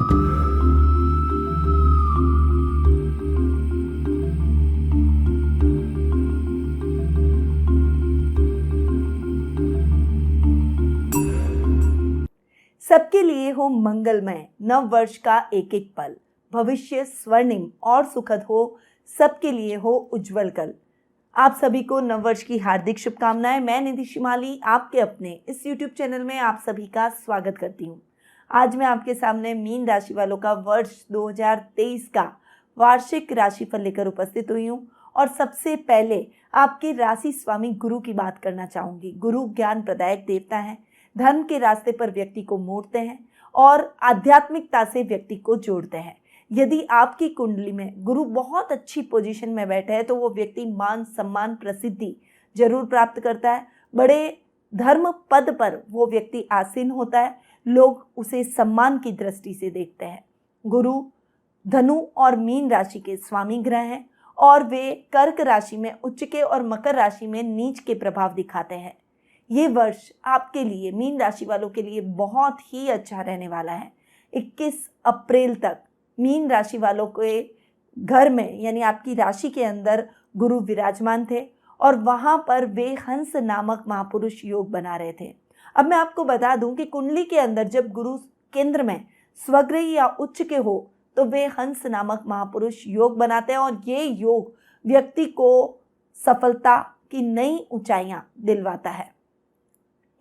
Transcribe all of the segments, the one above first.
सबके लिए हो मंगलमय नव वर्ष का एक एक पल, भविष्य स्वर्णिम और सुखद हो, सबके लिए हो उज्जवल कल। आप सभी को नव वर्ष की हार्दिक शुभकामनाएं। मैं निधि शिमाली आपके अपने इस YouTube चैनल में आप सभी का स्वागत करती हूं। आज मैं आपके सामने मीन राशि वालों का वर्ष 2023 का वार्षिक राशिफल लेकर उपस्थित हुई हूं और सबसे पहले आपके राशि स्वामी गुरु की बात करना चाहूंगी। गुरु ज्ञान प्रदायक देवता है, धर्म के रास्ते पर व्यक्ति को मोड़ते हैं और आध्यात्मिकता से व्यक्ति को जोड़ते हैं। यदि आपकी कुंडली में गुरु बहुत अच्छी पोजीशन में बैठे हैं तो वो व्यक्ति मान सम्मान प्रसिद्धि जरूर प्राप्त करता है। बड़े धर्म पद पर वो व्यक्ति आसीन होता है, लोग उसे सम्मान की दृष्टि से देखते हैं। गुरु धनु और मीन राशि के स्वामी ग्रह हैं और वे कर्क राशि में उच्च के और मकर राशि में नीच के प्रभाव दिखाते हैं। ये वर्ष आपके लिए मीन राशि वालों के लिए बहुत ही अच्छा रहने वाला है। 21 अप्रैल तक मीन राशि वालों के घर में यानी आपकी राशि के अंदर गुरु विराजमान थे और वहां पर वे हंस नामक महापुरुष योग बना रहे थे। अब मैं आपको बता दूं कि कुंडली के अंदर जब गुरु केंद्र में स्वग्रही या उच्च के हो तो वे हंस नामक महापुरुष योग बनाते हैं और ये योग व्यक्ति को सफलता की नई ऊंचाइयां दिलवाता है।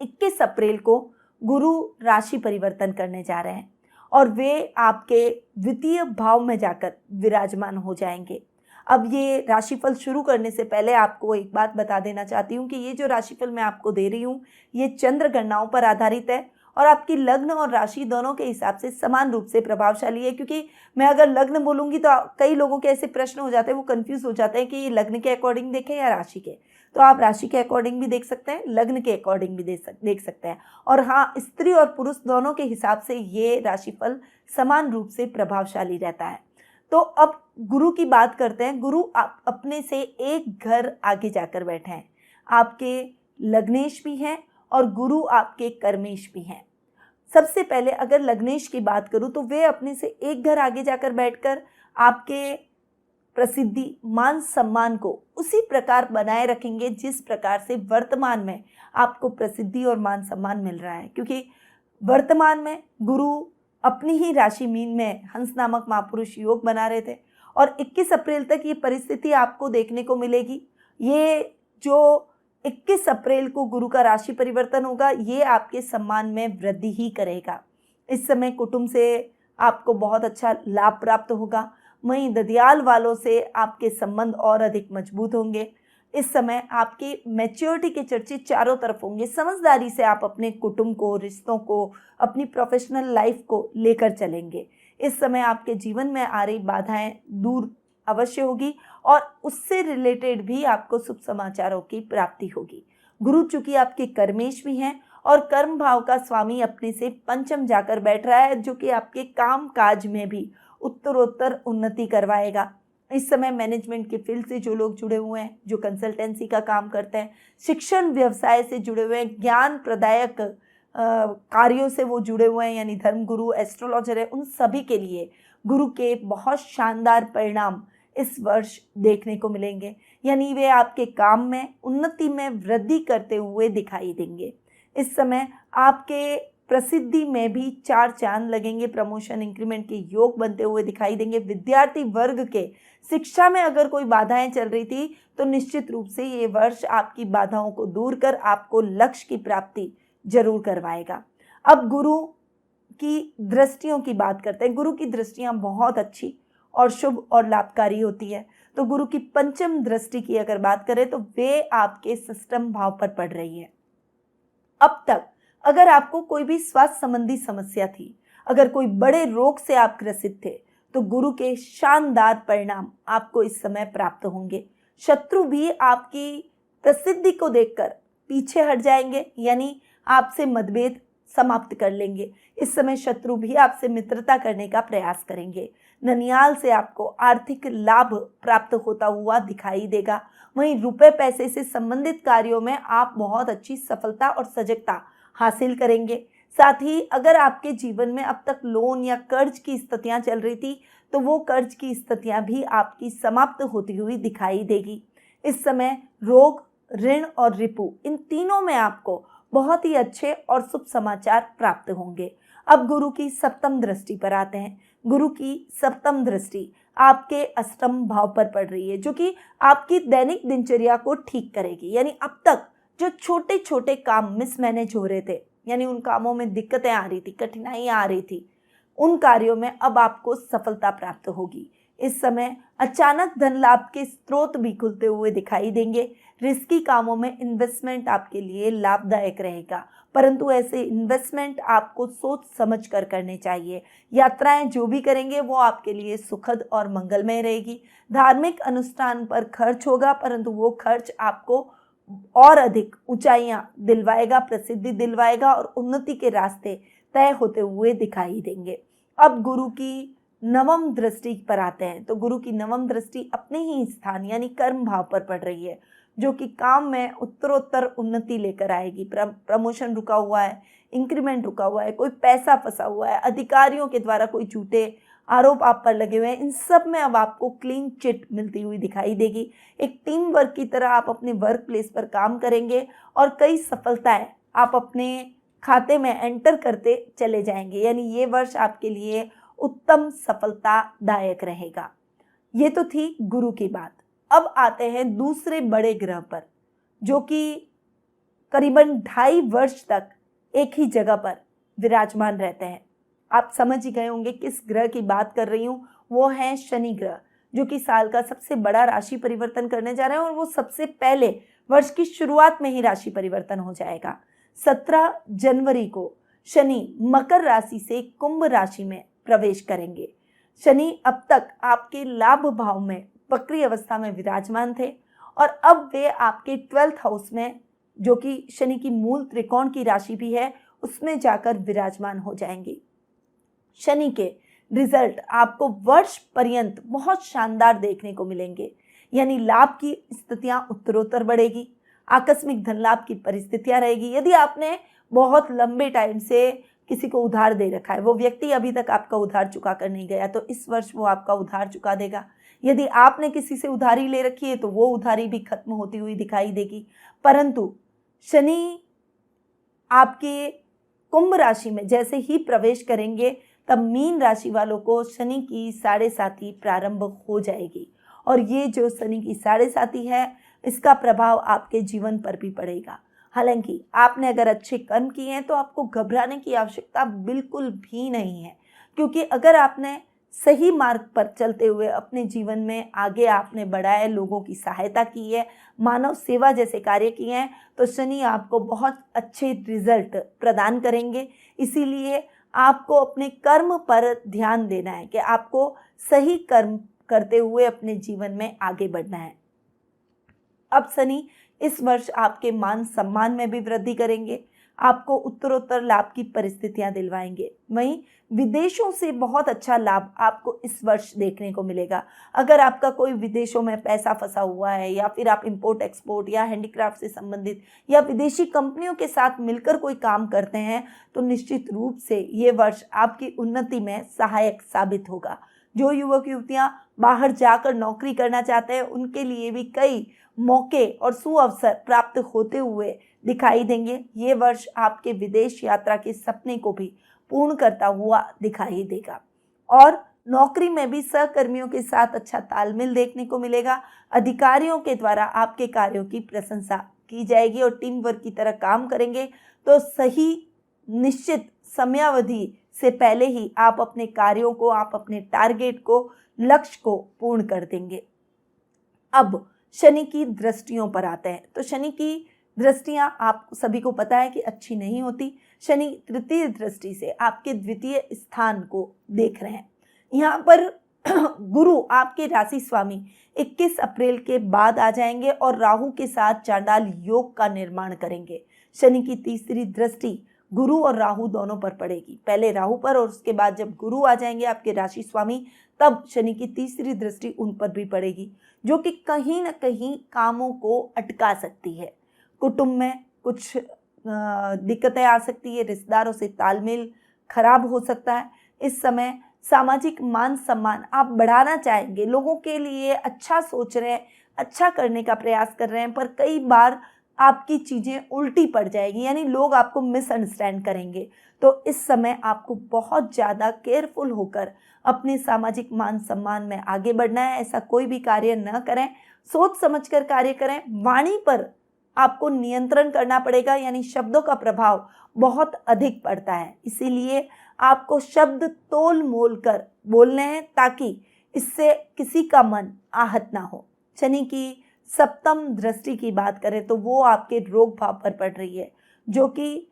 21 अप्रैल को गुरु राशि परिवर्तन करने जा रहे हैं और वे आपके द्वितीय भाव में जाकर विराजमान हो जाएंगे। अब ये राशिफल शुरू करने से पहले आपको एक बात बता देना चाहती हूँ कि ये जो राशिफल मैं आपको दे रही हूँ ये चंद्र गणनाओं पर आधारित है और आपकी लग्न और राशि दोनों के हिसाब से समान रूप से प्रभावशाली है। क्योंकि मैं अगर लग्न बोलूँगी तो कई लोगों के ऐसे प्रश्न हो जाते हैं, वो कंफ्यूज हो जाते हैं कि ये लग्न के अकॉर्डिंग देखें या राशि के। तो आप राशि के अकॉर्डिंग भी देख सकते हैं, लग्न के अकॉर्डिंग भी देख सकते हैं। और हाँ, स्त्री और पुरुष दोनों के हिसाब से ये राशिफल समान रूप से प्रभावशाली रहता है। तो अब गुरु की बात करते हैं। गुरु अपने से एक घर आगे जाकर बैठे हैं, आपके लग्नेश भी हैं और गुरु आपके कर्मेश भी हैं। सबसे पहले अगर लग्नेश की बात करूं तो वे अपने से एक घर आगे जाकर बैठकर आपके प्रसिद्धि मान सम्मान को उसी प्रकार बनाए रखेंगे जिस प्रकार से वर्तमान में आपको प्रसिद्धि और मान सम्मान मिल रहा है। क्योंकि वर्तमान में गुरु अपनी ही राशि मीन में हंस नामक महापुरुष योग बना रहे थे और 21 अप्रैल तक ये परिस्थिति आपको देखने को मिलेगी। ये जो 21 अप्रैल को गुरु का राशि परिवर्तन होगा ये आपके सम्मान में वृद्धि ही करेगा। इस समय कुटुंब से आपको बहुत अच्छा लाभ प्राप्त होगा। वहीं ददियाल वालों से आपके संबंध और अधिक मजबूत होंगे। इस समय आपकी मैच्योरिटी के चर्चे चारों तरफ होंगे। समझदारी से आप अपने कुटुंब को, रिश्तों को, अपनी प्रोफेशनल लाइफ को लेकर चलेंगे। इस समय आपके जीवन में आ रही बाधाएं दूर अवश्य होगी और उससे रिलेटेड भी आपको शुभ समाचारों की प्राप्ति होगी। गुरु चूंकि आपके कर्मेश भी हैं और कर्म भाव का स्वामी अपने से पंचम जाकर बैठ रहा है, जो कि आपके काम काज में भी उत्तरोत्तर उन्नति करवाएगा। इस समय मैनेजमेंट के फील्ड से जो लोग जुड़े हुए हैं, जो कंसल्टेंसी का काम करते हैं, शिक्षण व्यवसाय से जुड़े हुए हैं, ज्ञान प्रदायक कार्यों से वो जुड़े हुए हैं यानी धर्मगुरु, एस्ट्रोलॉजर है, उन सभी के लिए गुरु के बहुत शानदार परिणाम इस वर्ष देखने को मिलेंगे। यानी वे आपके काम में उन्नति में वृद्धि करते हुए दिखाई देंगे। इस समय आपके प्रसिद्धि में भी चार चांद लगेंगे। प्रमोशन, इंक्रीमेंट के योग बनते हुए दिखाई देंगे। विद्यार्थी वर्ग के शिक्षा में अगर कोई बाधाएं चल रही थी तो निश्चित रूप से ये वर्ष आपकी बाधाओं को दूर कर आपको लक्ष्य की प्राप्ति जरूर करवाएगा। अब गुरु की दृष्टियों की बात करते हैं। गुरु की दृष्टियां बहुत अच्छी और शुभ और लाभकारी होती है। तो गुरु की पंचम दृष्टि की अगर बात करें तो वे आपके षष्ठम भाव पर पड़ रही है। अब तक अगर आपको कोई भी स्वास्थ्य संबंधी समस्या थी, अगर कोई बड़े रोग से आप ग्रसित थे, तो गुरु के शानदार परिणाम आपको इस समय प्राप्त होंगे। शत्रु भी आपकी प्रसिद्धि को देखकर पीछे हट जाएंगे, यानी आपसे मतभेद समाप्त कर लेंगे। इस समय शत्रु भी आपसे मित्रता करने का प्रयास करेंगे। ननिहाल से आपको आर्थिक लाभ प्राप्त होता हुआ दिखाई देगा। वहीं रुपए पैसे से संबंधित कार्यों में आप बहुत अच्छी सफलता और सजगता हासिल करेंगे। साथ ही अगर आपके जीवन में अब तक लोन या कर्ज की स्थितियां चल रही थी तो वो कर्ज की स्थितियां भी आपकी समाप्त होती हुई दिखाई देगी। इस समय रोग, ऋण और रिपु, इन तीनों में आपको बहुत ही अच्छे और शुभ समाचार प्राप्त होंगे। अब गुरु की सप्तम दृष्टि पर आते हैं। गुरु की सप्तम दृष्टि आपके अष्टम भाव पर पड़ रही है, जो कि आपकी दैनिक दिनचर्या को ठीक करेगी। यानी अब तक जो छोटे छोटे काम मिसमैनेज हो रहे थे, यानी उन कामों में दिक्कतें आ रही थी, कठिनाइयां आ रही थी, उन कार्यों में अब आपको सफलता प्राप्त होगी। इस समय अचानक धन लाभ के स्रोत भी खुलते हुए दिखाई देंगे। रिस्की कामों में इन्वेस्टमेंट आपके लिए लाभदायक रहेगा, परंतु ऐसे इन्वेस्टमेंट आपको सोच समझ कर करने चाहिए। यात्राएं जो भी करेंगे वो आपके लिए सुखद और मंगलमय रहेगी। धार्मिक अनुष्ठान पर खर्च होगा, परंतु वो खर्च आपको और अधिक ऊंचाइयां दिलवाएगा, प्रसिद्धि दिलवाएगा और उन्नति के रास्ते तय होते हुए दिखाई देंगे। अब गुरु की नवम दृष्टि पर आते हैं। तो गुरु की नवम दृष्टि अपने ही स्थान यानी कर्म भाव पर पड़ रही है, जो कि काम में उत्तरोत्तर उन्नति लेकर आएगी। प्रमोशन रुका हुआ है, इंक्रीमेंट रुका हुआ है, कोई पैसा फंसा हुआ है, अधिकारियों के द्वारा कोई झूठे आरोप आप पर लगे हुए हैं, इन सब में अब आपको क्लीन चिट मिलती हुई दिखाई देगी। एक टीम वर्क की तरह आप अपने वर्क प्लेस पर काम करेंगे और कई सफलताएं आप अपने खाते में एंटर करते चले जाएंगे। यानी ये वर्ष आपके लिए उत्तम सफलतादायक रहेगा। ये तो थी गुरु की बात। अब आते हैं दूसरे बड़े ग्रह पर, जो कि करीबन 2.5 वर्ष तक एक ही जगह पर विराजमान रहते हैं। आप समझ ही गए होंगे किस ग्रह की बात कर रही हूँ। वो है शनि ग्रह, जो कि साल का सबसे बड़ा राशि परिवर्तन करने जा रहे हैं और वो सबसे पहले वर्ष की शुरुआत में ही राशि परिवर्तन हो जाएगा। 17 जनवरी को शनि मकर राशि से कुंभ राशि में प्रवेश करेंगे। शनि अब तक आपके लाभ भाव में वक्री अवस्था में विराजमान थे और अब वे आपके 12th हाउस में, जो कि शनि की मूल त्रिकोण की राशि भी है, उसमें जाकर विराजमान हो जाएंगे। शनि के रिजल्ट आपको वर्ष पर्यंत बहुत शानदार देखने को मिलेंगे। यानी लाभ की स्थितियां उत्तरोत्तर बढ़ेगी, आकस्मिक धन लाभ की परिस्थितियां रहेगी। यदि आपने बहुत लंबे टाइम से किसी को उधार दे रखा है, वो व्यक्ति अभी तक आपका उधार चुका कर नहीं गया, तो इस वर्ष वो आपका उधार चुका देगा। यदि आपने किसी से उधारी ले रखी है तो वो उधारी भी खत्म होती हुई दिखाई देगी। परंतु शनि आपके कुंभ राशि में जैसे ही प्रवेश करेंगे तब मीन राशि वालों को शनि की 7.5 प्रारंभ हो जाएगी और ये जो शनि की 7.5 है, इसका प्रभाव आपके जीवन पर भी पड़ेगा। हालांकि आपने अगर अच्छे कर्म किए हैं तो आपको घबराने की आवश्यकता बिल्कुल भी नहीं है, क्योंकि अगर आपने सही मार्ग पर चलते हुए अपने जीवन में आगे आपने बढ़ा है, लोगों की सहायता की है, मानव सेवा जैसे कार्य किए हैं, तो शनि आपको बहुत अच्छे रिजल्ट प्रदान करेंगे। इसीलिए आपको अपने कर्म पर ध्यान देना है कि आपको सही कर्म करते हुए अपने जीवन में आगे बढ़ना है। अब शनि इस वर्ष आपके मान सम्मान में भी वृद्धि करेंगे, आपको उत्तरोत्तर लाभ की परिस्थितियां दिलवाएंगे। वहीं विदेशों से बहुत अच्छा लाभ आपको इस वर्ष देखने को मिलेगा। अगर आपका कोई विदेशों में पैसा फंसा हुआ है या फिर आप इंपोर्ट एक्सपोर्ट या हैंडीक्राफ्ट से संबंधित या विदेशी कंपनियों के साथ मिलकर कोई काम करते हैं, तो निश्चित रूप से ये वर्ष आपकी उन्नति में सहायक साबित होगा। जो युवक युवतियां बाहर जाकर नौकरी करना चाहते हैं, उनके लिए भी कई मौके और सुअवसर प्राप्त होते हुए दिखाई देंगे। ये वर्ष आपके विदेश यात्रा के सपने को भी पूर्ण करता हुआ दिखाई देगा और नौकरी में भी सहकर्मियों के साथ अच्छा तालमेल देखने को मिलेगा। अधिकारियों के द्वारा आपके कार्यों की प्रशंसा की जाएगी और टीम वर्क की तरह काम करेंगे तो सही निश्चित समयावधि से पहले ही आप अपने कार्यों को, आप अपने टारगेट को, लक्ष्य को पूर्ण कर देंगे। अब शनि की दृष्टियों पर आते हैं। तो शनि की दृष्टियां आप सभी को पता है कि अच्छी नहीं होती। शनि तृतीय दृष्टि से आपके द्वितीय स्थान को देख रहे हैं। यहाँ पर गुरु आपके राशि स्वामी 21 अप्रैल के बाद आ जाएंगे और राहु के साथ चांडाल योग का निर्माण करेंगे। शनि की तीसरी दृष्टि गुरु और राहु दोनों पर पड़ेगी, पहले राहु पर और उसके बाद जब गुरु आ जाएंगे आपके राशि स्वामी, तब शनि की तीसरी दृष्टि उन पर भी पड़ेगी, जो कि कहीं ना कहीं कामों को अटका सकती है। कुटुंब में कुछ दिक्कतें आ सकती है, रिश्तेदारों से तालमेल खराब हो सकता है। इस समय सामाजिक मान सम्मान आप बढ़ाना चाहेंगे, लोगों के लिए अच्छा सोच रहे हैं, अच्छा करने का प्रयास कर रहे हैं, पर कई बार आपकी चीज़ें उल्टी पड़ जाएगी, यानी लोग आपको मिसअंडरस्टैंड करेंगे। तो इस समय आपको बहुत ज़्यादा केयरफुल होकर अपने सामाजिक मान सम्मान में आगे बढ़ना है। ऐसा कोई भी कार्य न करें, सोच समझकर कार्य करें। वाणी पर आपको नियंत्रण करना पड़ेगा, यानी शब्दों का प्रभाव बहुत अधिक पड़ता है, इसीलिए आपको शब्द तोल मोल कर बोलने हैं ताकि इससे किसी का मन आहत ना हो। शनि की सप्तम दृष्टि की बात करें तो वो आपके रोग भाव पर पड़ रही है, जो कि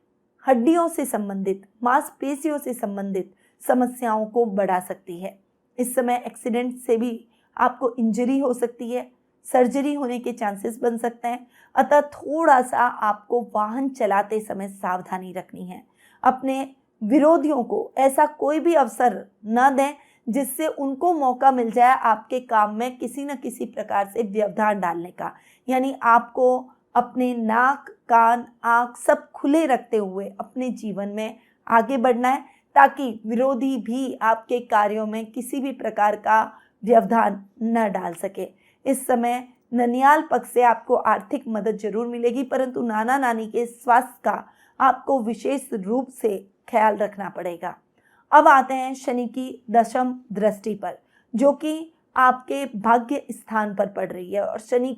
हड्डियों से संबंधित, मांसपेशियों से संबंधित समस्याओं को बढ़ा सकती है। इस समय एक्सीडेंट से भी आपको इंजरी हो सकती है, सर्जरी होने के चांसेस बन सकते हैं, अतः थोड़ा सा आपको वाहन चलाते समय सावधानी रखनी है। अपने विरोधियों को ऐसा कोई भी अवसर न दें जिससे उनको मौका मिल जाए आपके काम में किसी न किसी प्रकार से व्यवधान डालने का, यानी आपको अपने नाक, कान, आँख सब खुले रखते हुए अपने जीवन में आगे बढ़ना है ताकि विरोधी भी आपके कार्यों में किसी भी प्रकार का व्यवधान न डाल सके। इस समय ननियाल पक्ष से आपको आर्थिक मदद जरूर मिलेगी, परंतु नाना नानी के स्वास्थ्य का आपको विशेष रूप से ख्याल रखना पड़ेगा। अब आते हैं शनि की दशम दृष्टि पर, जो कि आपके भाग्य स्थान पर पड़ रही है। और शनि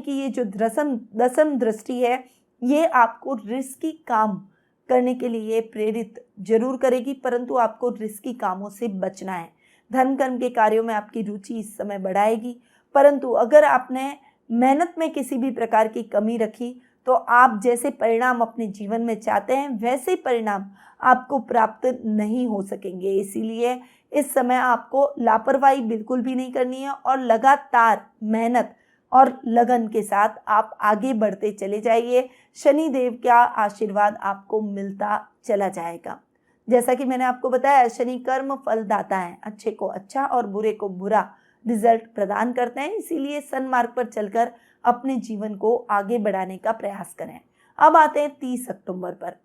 की ये जो दशम दृष्टि है, ये आपको रिस्की काम करने के लिए प्रेरित जरूर करेगी, परंतु आपको रिस्की कामों से बचना है। धर्म कर्म के कार्यों में आपकी रुचि इस समय बढ़ाएगी, परंतु अगर आपने मेहनत में किसी भी प्रकार की कमी रखी तो आप जैसे परिणाम अपने जीवन में चाहते हैं वैसे परिणाम आपको प्राप्त नहीं हो सकेंगे। इसीलिए इस समय आपको लापरवाही बिल्कुल भी नहीं करनी है और लगातार मेहनत और लगन के साथ आप आगे बढ़ते चले जाइए। शनि देव का आशीर्वाद आपको मिलता चला जाएगा। जैसा कि मैंने आपको बताया, शनि कर्म फल दाता है, अच्छे को अच्छा और बुरे को बुरा रिजल्ट प्रदान करते हैं, इसीलिए सन्मार्ग पर चलकर अपने जीवन को आगे बढ़ाने का प्रयास करें। अब आते हैं 30 अक्टूबर पर।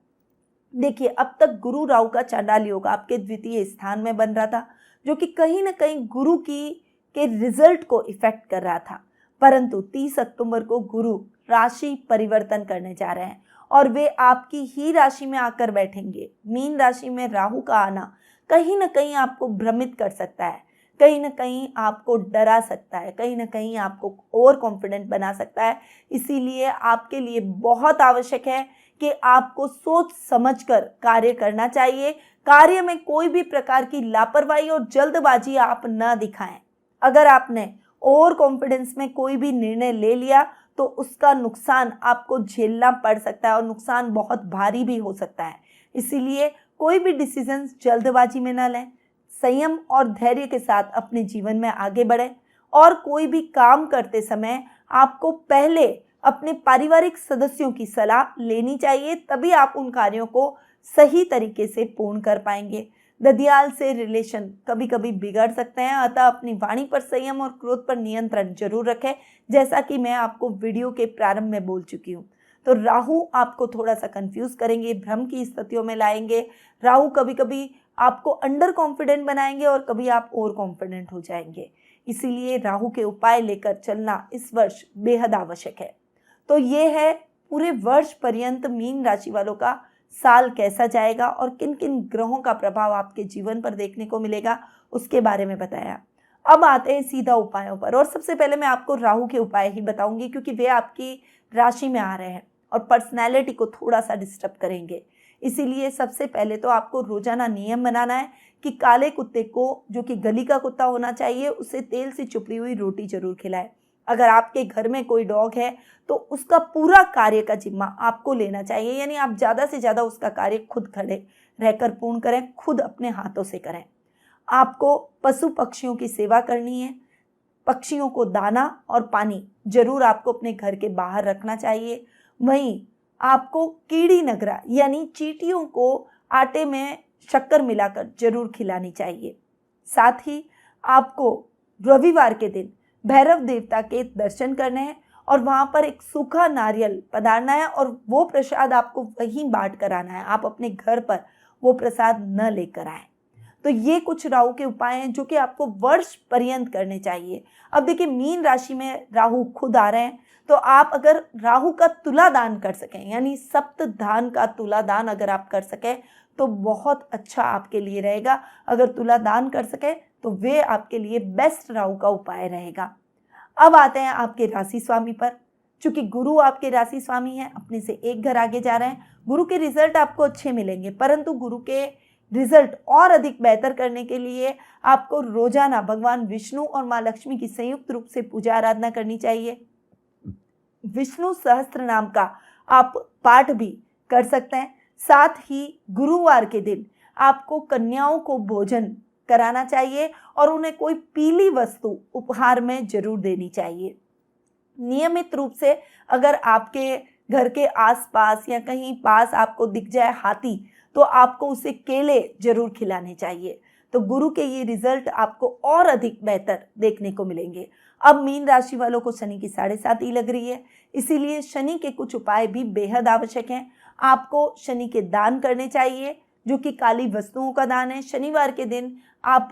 देखिए, अब तक गुरु राहु का चांडाल योग आपके द्वितीय स्थान में बन रहा था, जो कि कहीं ना कहीं गुरु के रिजल्ट को इफेक्ट कर रहा था, परंतु 30 अक्टूबर को गुरु राशि परिवर्तन करने जा रहे हैं और वे आपकी ही राशि में आकर बैठेंगे। मीन राशि में राहु का आना कहीं ना कहीं आपको भ्रमित कर सकता है, कहीं ना कहीं आपको डरा सकता है, कहीं ना कहीं आपको ओवर कॉन्फिडेंट बना सकता है। इसीलिए आपके लिए बहुत आवश्यक है कि आपको सोच समझकर कार्य करना चाहिए। कार्य में कोई भी प्रकार की लापरवाही और जल्दबाजी आप न दिखाएं। अगर आपने ओवर कॉन्फिडेंस में कोई भी निर्णय ले लिया तो उसका नुकसान आपको झेलना पड़ सकता है और नुकसान बहुत भारी भी हो सकता है। इसीलिए कोई भी डिसीजन जल्दबाजी में न लें, संयम और धैर्य के साथ अपने जीवन में आगे बढ़ें और कोई भी काम करते समय आपको पहले अपने पारिवारिक सदस्यों की सलाह लेनी चाहिए, तभी आप उन कार्यों को सही तरीके से पूर्ण कर पाएंगे। ददियाल से रिलेशन कभी कभी बिगड़ सकते हैं, अतः अपनी वाणी पर संयम और क्रोध पर नियंत्रण जरूर रखें, जैसा कि मैं आपको वीडियो के प्रारंभ में बोल चुकी हूँ। तो राहु आपको थोड़ा सा कंफ्यूज करेंगे, भ्रम की स्थितियों में लाएंगे। राहु कभी कभी आपको अंडर कॉन्फिडेंट बनाएंगे और कभी आप ओवर कॉन्फिडेंट हो जाएंगे। इसीलिए राहु के उपाय लेकर चलना इस वर्ष बेहद आवश्यक है। तो ये है पूरे वर्ष पर्यंत मीन राशि वालों का साल कैसा जाएगा और किन किन ग्रहों का प्रभाव आपके जीवन पर देखने को मिलेगा, उसके बारे में बताया। अब आते हैं सीधा उपायों पर, और सबसे पहले मैं आपको राहु के उपाय ही बताऊंगी क्योंकि वे आपकी राशि में आ रहे हैं और पर्सनैलिटी को थोड़ा सा डिस्टर्ब करेंगे। इसीलिए सबसे पहले तो आपको रोजाना नियम बनाना है कि काले कुत्ते को, जो कि गली का कुत्ता होना चाहिए, उसे तेल से चुपड़ी हुई रोटी जरूर खिलाएं। अगर आपके घर में कोई डॉग है तो उसका पूरा कार्य का जिम्मा आपको लेना चाहिए, यानी आप ज़्यादा से ज़्यादा उसका कार्य खुद खड़े रहकर पूर्ण करें, खुद अपने हाथों से करें। आपको पशु पक्षियों की सेवा करनी है। पक्षियों को दाना और पानी जरूर आपको अपने घर के बाहर रखना चाहिए। वहीं आपको कीड़ी नगरा यानी चींटियों को आटे में शक्कर मिलाकर जरूर खिलानी चाहिए। साथ ही आपको रविवार के दिन भैरव देवता के दर्शन करने हैं और वहाँ पर एक सूखा नारियल पधारना है और वो प्रसाद आपको वहीं बांट कर आना है। आप अपने घर पर वो प्रसाद न लेकर आए। तो ये कुछ राहु के उपाय हैं जो कि आपको वर्ष पर्यंत करने चाहिए। अब देखिए, मीन राशि में राहु खुद आ रहे हैं, तो आप अगर राहु का तुला दान कर सकें, यानी सप्त दान का तुला दान अगर आप कर सकें तो बहुत अच्छा आपके लिए रहेगा। अगर तुला दान कर सकें तो वे आपके लिए बेस्ट राहु का उपाय रहेगा। अब आते हैं आपके राशि स्वामी पर। चूंकि गुरु आपके राशि स्वामी हैं, अपने से एक घर आगे जा रहे हैं, गुरु के रिजल्ट आपको अच्छे मिलेंगे, परंतु गुरु के रिजल्ट और अधिक बेहतर करने के लिए आपको रोजाना भगवान विष्णु और माँ लक्ष्मी की संयुक्त रूप से पूजा आराधना करनी चाहिए। विष्णु सहस्त्र नाम का आप पाठ भी कर सकते हैं। साथ ही गुरुवार के दिन आपको कन्याओं को भोजन कराना चाहिए और उन्हें कोई पीली वस्तु उपहार में जरूर देनी चाहिए। नियमित रूप से अगर आपके घर के आसपास या कहीं पास आपको दिख जाए हाथी, तो आपको उसे केले जरूर खिलाने चाहिए। तो गुरु के ये रिजल्ट आपको और अधिक बेहतर देखने को मिलेंगे। अब मीन राशि वालों को शनि की 7.5 लग रही है, इसीलिए शनि के कुछ उपाय भी बेहद आवश्यक हैं। आपको शनि के दान करने चाहिए, जो कि काली वस्तुओं का दान है। शनिवार के दिन आप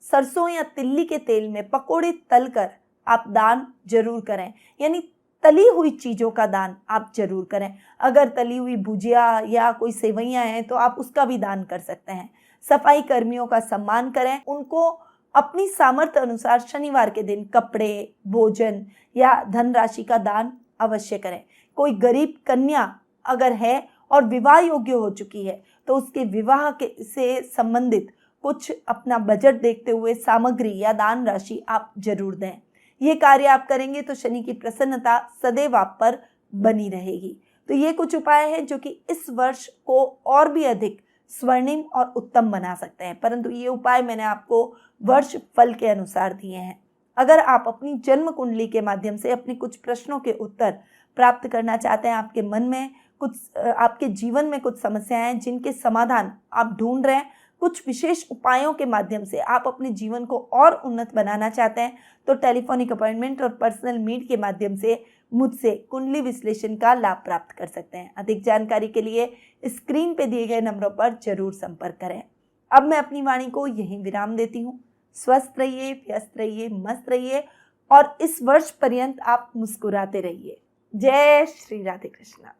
सरसों या तिल्ली के तेल में पकोड़े तलकर आप दान जरूर करें, यानी तली हुई चीज़ों का दान आप जरूर करें। अगर तली हुई भुजिया या कोई सेवइयाँ हैं तो आप उसका भी दान कर सकते हैं। सफाई कर्मियों का सम्मान करें, उनको अपनी सामर्थ्य अनुसार शनिवार के दिन कपड़े, भोजन या धनराशि का दान अवश्य करें। कोई गरीब कन्या अगर है और विवाह योग्य हो चुकी है तो उसके विवाह के से संबंधित कुछ अपना बजट देखते हुए सामग्री या दान राशि आप जरूर दें। ये कार्य आप करेंगे तो शनि की प्रसन्नता सदैव आप पर बनी रहेगी। तो ये कुछ उपाय हैं जो कि इस वर्ष को और भी अधिक स्वर्णिम और उत्तम बना सकते हैं, परंतु ये उपाय मैंने आपको वर्ष फल के अनुसार दिए हैं। अगर आप अपनी जन्म कुंडली के माध्यम से अपने कुछ प्रश्नों के उत्तर प्राप्त करना चाहते हैं, आपके मन में कुछ आपके जीवन में कुछ समस्याएं हैं जिनके समाधान आप ढूंढ रहे हैं, कुछ विशेष उपायों के माध्यम से आप अपने जीवन को और उन्नत बनाना चाहते हैं, तो टेलीफोनिक अपॉइंटमेंट और पर्सनल मीट के माध्यम से मुझसे कुंडली विश्लेषण का लाभ प्राप्त कर सकते हैं। अधिक जानकारी के लिए स्क्रीन पे दिए गए नंबरों पर जरूर संपर्क करें। अब मैं अपनी वाणी को यहीं विराम देती हूँ। स्वस्थ रहिए, व्यस्त रहिए, मस्त रहिए और इस वर्ष पर्यंत आप मुस्कुराते रहिए। जय श्री राधे कृष्णा।